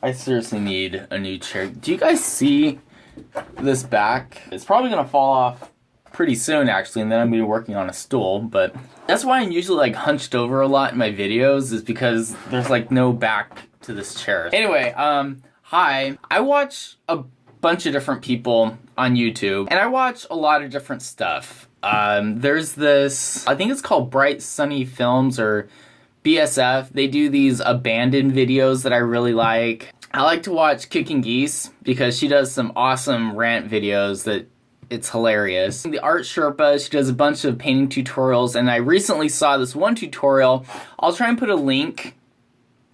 I seriously need a new chair. Do you guys see this back? It's probably gonna fall off pretty soon actually, and then I'm gonna be working on a stool, but that's why I'm usually like hunched over a lot in my videos, is because there's like no back to this chair. Anyway, hi. I watch a bunch of different people on YouTube, and I watch a lot of different stuff. There's this, I think it's called Bright Sunny Films or BSF. They do these abandoned videos that I really like. I like to watch Kicking Geese because she does some awesome rant videos that it's hilarious. The Art Sherpa, she does a bunch of painting tutorials, and I recently saw this one tutorial. I'll try and put a link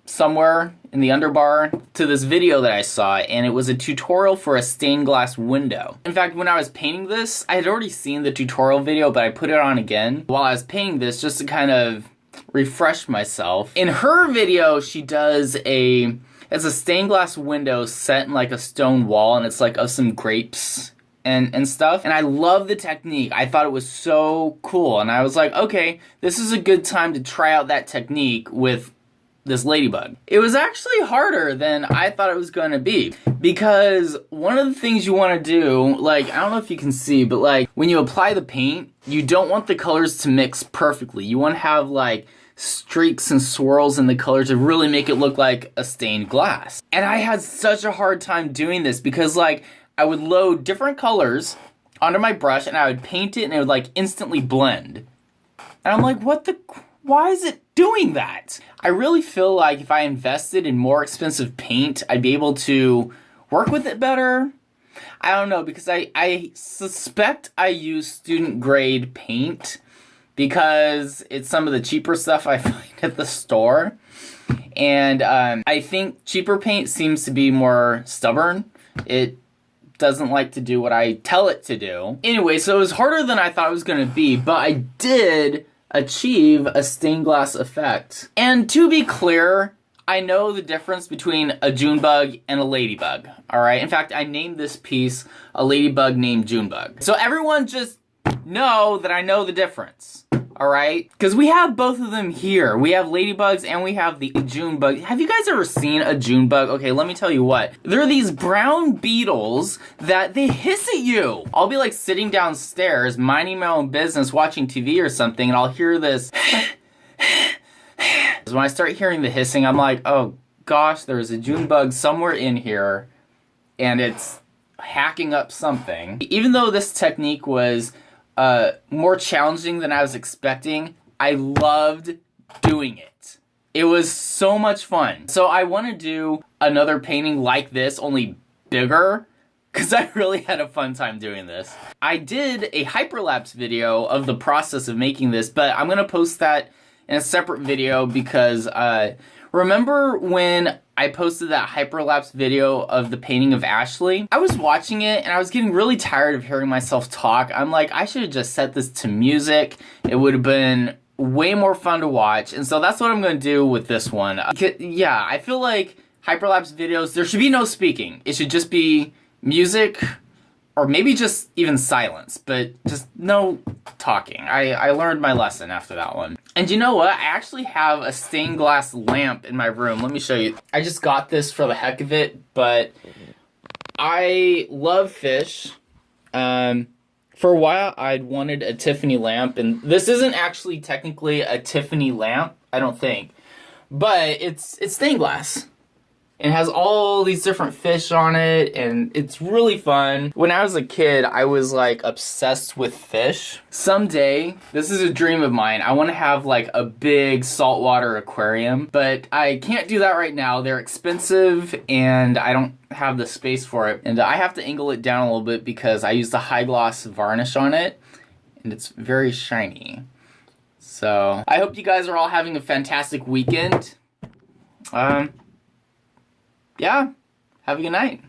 somewhere in the underbar to this video that I saw, and it was a tutorial for a stained glass window. In fact, when I was painting this, I had already seen the tutorial video, but I put it on again while I was painting this just to kind of refresh myself. In her video, she does it's a stained glass window set in like a stone wall, and it's like of some grapes and stuff. And I love the technique. I thought it was so cool. And I was like, okay, this is a good time to try out that technique with this ladybug. It was actually harder than I thought it was gonna be, because one of the things you wanna do, like, I don't know if you can see, but like when you apply the paint, you don't want the colors to mix perfectly. You wanna have like streaks and swirls in the color to really make it look like a stained glass. And I had such a hard time doing this because like I would load different colors onto my brush and I would paint it and it would like instantly blend. And I'm like, why is it doing that? I really feel like if I invested in more expensive paint, I'd be able to work with it better. I don't know, because I suspect I use student grade paint because it's some of the cheaper stuff I find at the store. And I think cheaper paint seems to be more stubborn. It doesn't like to do what I tell it to do. Anyway, so it was harder than I thought it was gonna be, but I did achieve a stained glass effect. And to be clear, I know the difference between a Junebug and a Ladybug, alright? In fact, I named this piece a Ladybug named Junebug. So everyone just know that I know the difference, alright? Because we have both of them here. We have Ladybugs and we have the Junebug. Have you guys ever seen a Junebug? Okay, let me tell you what. They're these brown beetles that they hiss at you. I'll be like sitting downstairs, minding my own business, watching TV or something, and I'll hear this. When I start hearing the hissing, I'm like, oh gosh, there's a Junebug somewhere in here, and it's hacking up something. Even though this technique was more challenging than I was expecting, I loved doing it. It was so much fun. So I want to do another painting like this, only bigger, because I really had a fun time doing this. I did a hyperlapse video of the process of making this, but I'm going to post that in a separate video because remember when I posted that hyperlapse video of the painting of Ashley? I was watching it and I was getting really tired of hearing myself talk. I'm like, I should have just set this to music. It would have been way more fun to watch. And so that's what I'm going to do with this one. Yeah, I feel like hyperlapse videos, there should be no speaking. It should just be music, or maybe just even silence, but just no talking. I learned my lesson after that one. And you know what? I actually have a stained glass lamp in my room. Let me show you. I just got this for the heck of it, but I love fish. For a while, I'd wanted a Tiffany lamp, and this isn't actually technically a Tiffany lamp, I don't think, but it's stained glass. It has all these different fish on it, and it's really fun. When I was a kid, I was like obsessed with fish. Someday, this is a dream of mine, I want to have like a big saltwater aquarium, but I can't do that right now. They're expensive, and I don't have the space for it. And I have to angle it down a little bit because I used a high gloss varnish on it, and it's very shiny. So, I hope you guys are all having a fantastic weekend. Yeah, have a good night.